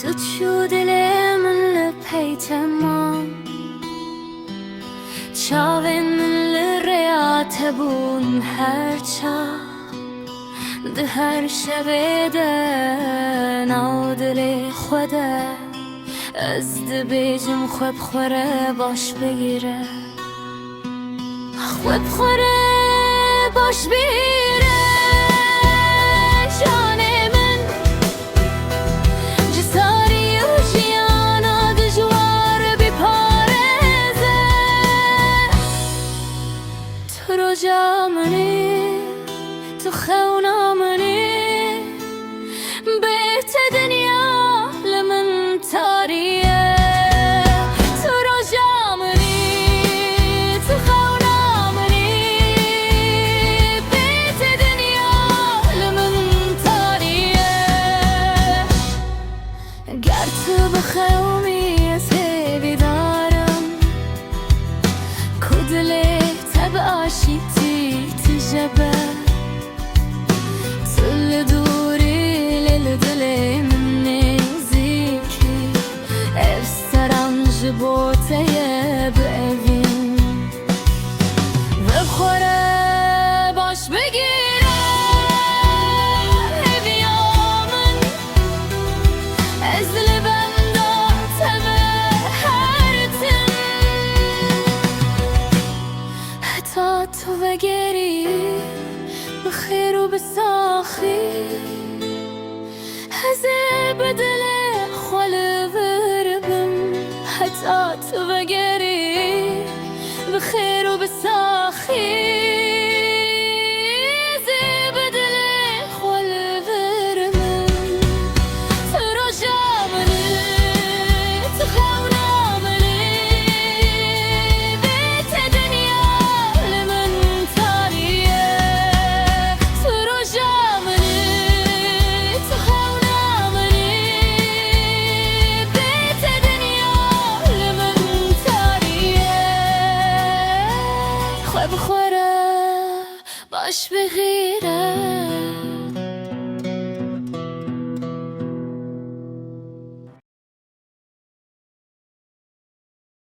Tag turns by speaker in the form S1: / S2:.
S1: تشو دل من لپیت ما چاوین من لریات بون هرچا ده هر شب ده ناو دل خوده از ده بیجم خوب خوره باش بگیره خوب خوره باش بگیره جان من جساری و جیانا دجوار بی پارزه تو رو جامنی تو خونا منی بهت دنیا لمن تاریه تو رو جامنی تو خونا منی بهت دنیا لمن تاریه گر تو بخومی از هیوی دارم کدله تب آشیتی تجبه تل دوری للدل من نزیکی افسرم جبوته بأوین بخوره باش بگیره هیویامن از لبم داتمه هر تن حتی تو بگیری بخیر و بساخی هزه بدل خال وربم حتی تو بگیری بخیر و بساخی هزه بدل خال وربم تو رو جامنی تو خونا منی بیت دنیا لمن تاریه تو رو جامنی تو خونا منی بیت دنیا لمن تاریه خوب خوره باش بغیره